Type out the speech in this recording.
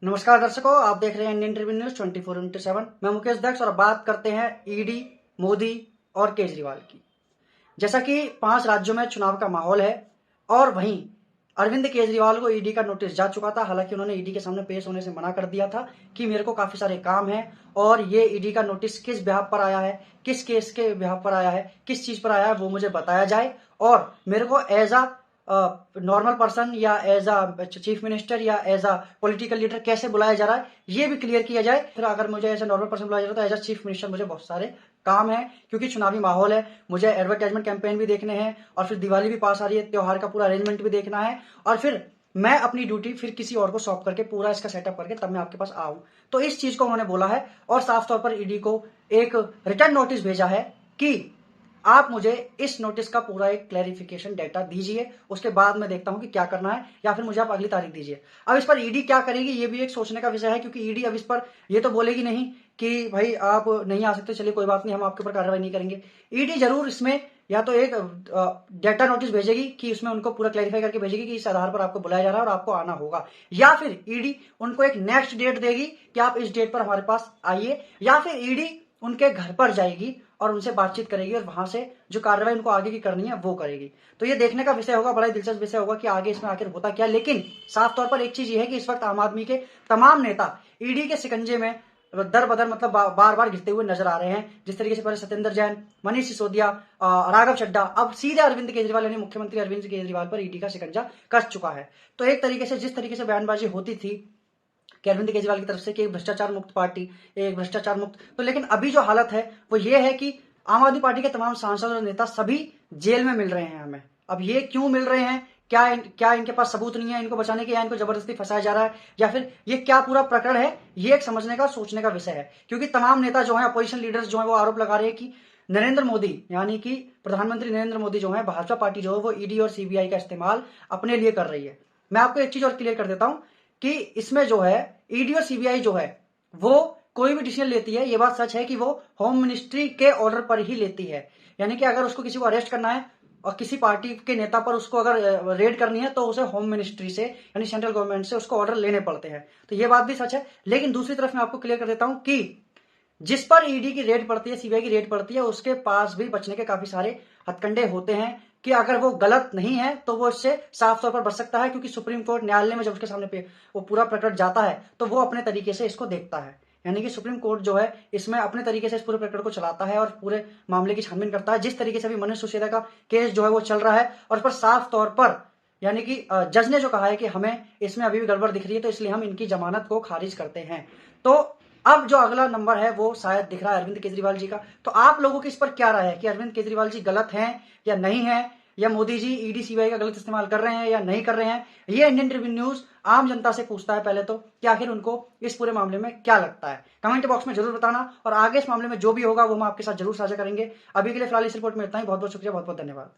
नमस्कार दर्शकों, आप देख रहे हैं इंडियन ट्रिब्यून न्यूज 24/7। मैं मुकेश दक्ष और बात करते हैं ईडी, मोदी और केजरीवाल की। जैसा कि 5 राज्यों में चुनाव का माहौल है और वहीं अरविंद केजरीवाल को ईडी का नोटिस जा चुका था। हालांकि उन्होंने ईडी के सामने पेश होने से मना कर दिया था कि मेरे को काफी सारे काम हैं और ये ईडी का नोटिस किस बिहाफ पर आया है, किस केस के बिहाफ पर आया है, किस चीज पर आया है वो मुझे बताया जाए और मेरे को एज अ नॉर्मल पर्सन या एज अ चीफ मिनिस्टर या एज अ पॉलिटिकल लीडर कैसे बुलाया जा रहा है ये भी क्लियर किया जाए। फिर अगर मुझे एज अ नॉर्मल पर्सन बुलाया जा रहा है तो एज अ चीफ मिनिस्टर मुझे बहुत सारे काम है, क्योंकि चुनावी माहौल है, मुझे एडवर्टाइजमेंट कैंपेन भी देखने हैं और फिर दिवाली भी पास आ रही है, त्योहार का पूरा अरेंजमेंट भी देखना है और फिर मैं अपनी ड्यूटी फिर किसी और को सौंप करके पूरा इसका सेटअप करके तब मैं आपके पास आऊं। तो इस चीज को उन्होंने बोला है और साफ तौर पर ईडी को एक रिटर्न नोटिस भेजा है कि आप मुझे इस नोटिस का पूरा एक क्लैरिफिकेशन डेटा दीजिए, उसके बाद मैं देखता हूं कि क्या करना है या फिर मुझे आप अगली तारीख दीजिए। अब इस पर ईडी क्या करेगी ये भी एक सोचने का विषय है, क्योंकि ईडी अब इस पर ये तो बोलेगी नहीं कि भाई आप नहीं आ सकते, चलिए कोई बात नहीं, हम आपके ऊपर कार्रवाई नहीं करेंगे। ईडी जरूर इसमें या तो एक डेटा नोटिस भेजेगी कि उसमें उनको पूरा क्लैरिफाई करके भेजेगी कि इस आधार पर आपको बुलाया जा रहा है और आपको आना होगा, या फिर ईडी उनको एक नेक्स्ट डेट देगी कि आप इस डेट पर हमारे पास आइए, या फिर ईडी उनके घर पर जाएगी और उनसे बातचीत करेगी और वहां से जो कार्रवाई उनको आगे की करनी है वो करेगी। तो ये देखने का विषय होगा, बड़ा ही दिलचस्प विषय होगा कि आगे इसमें आखिर होता क्या। लेकिन साफ तौर पर एक चीज ये है कि इस वक्त आम आदमी के तमाम नेता ईडी के शिकंजे में दर बदर मतलब बार बार गिरते हुए नजर आ रहे हैं। जिस तरीके से पहले सत्येंद्र जैन, मनीष सिसोदिया, राघव चड्ढा, अब सीधे अरविंद केजरीवाल यानी मुख्यमंत्री अरविंद केजरीवाल पर ईडी का शिकंजा कस चुका है। तो एक तरीके से जिस तरीके से बयानबाजी होती थी कि अरविंद केजरीवाल की तरफ से कि एक भ्रष्टाचार मुक्त पार्टी, एक भ्रष्टाचार मुक्त, तो लेकिन अभी जो हालत है वो ये है कि आम आदमी पार्टी के तमाम सांसद और नेता सभी जेल में मिल रहे हैं हमें। अब ये क्यों मिल रहे हैं, क्या इनके पास सबूत नहीं है इनको बचाने के, या इनको जबरदस्ती फंसाया जा रहा है, या फिर ये क्या पूरा प्रकरण है, ये एक समझने का सोचने का विषय है। क्योंकि तमाम नेता जो है, अपोजिशन लीडर्स जो है, वो आरोप लगा रहे हैं कि नरेंद्र मोदी यानी कि प्रधानमंत्री नरेंद्र मोदी जो है, भाजपा पार्टी जो है वो ईडी और सीबीआई का इस्तेमाल अपने लिए कर रही है। मैं आपको एक चीज और क्लियर कर देता हूं कि इसमें जो है ईडी और सीबीआई जो है वो कोई भी डिसीजन लेती है, ये बात सच है कि वो होम मिनिस्ट्री के ऑर्डर पर ही लेती है। यानी कि अगर उसको किसी को अरेस्ट करना है और किसी पार्टी के नेता पर उसको अगर रेड करनी है तो उसे होम मिनिस्ट्री से यानी सेंट्रल गवर्नमेंट से उसको ऑर्डर लेने पड़ते हैं। तो ये बात भी सच है। लेकिन दूसरी तरफ मैं आपको क्लियर कर देता हूं कि जिस पर ईडी की रेड पड़ती है, सीबीआई की रेड पड़ती है, उसके पास भी बचने के काफी सारे हथकंडे होते हैं कि अगर वो गलत नहीं है तो वो इससे साफ तौर पर बच सकता है। क्योंकि सुप्रीम कोर्ट न्यायालय में जब उसके सामने पे वो पूरा प्रकरण जाता है तो वो अपने तरीके से इसको देखता है। यानी कि सुप्रीम कोर्ट जो है इसमें अपने तरीके से इस पूरे प्रकरण को चलाता है और पूरे मामले की छानबीन करता है। जिस तरीके से अभी मनीष सिसोदिया का केस जो है वो चल रहा है और उस पर साफ तौर पर यानी कि जज ने जो कहा है कि हमें इसमें अभी भी गड़बड़ दिख रही है तो इसलिए हम इनकी जमानत को खारिज करते हैं। तो अब जो अगला नंबर है वो शायद दिख रहा है अरविंद केजरीवाल जी का। तो आप लोगों की इस पर क्या राय है कि अरविंद केजरीवाल जी गलत हैं या नहीं है, या मोदी जी ईडी सीबीआई का गलत इस्तेमाल कर रहे हैं या नहीं कर रहे हैं? ये इंडियन ट्रिब्यून न्यूज आम जनता से पूछता है पहले तो कि आखिर उनको इस पूरे मामले में क्या लगता है। कमेंट बॉक्स में जरूर बताना और आगे इस मामले में जो भी होगा वो हम आपके साथ जरूर साझा करेंगे। अभी के लिए फिलहाल इस रिपोर्ट में इतना ही। बहुत बहुत शुक्रिया, बहुत बहुत धन्यवाद।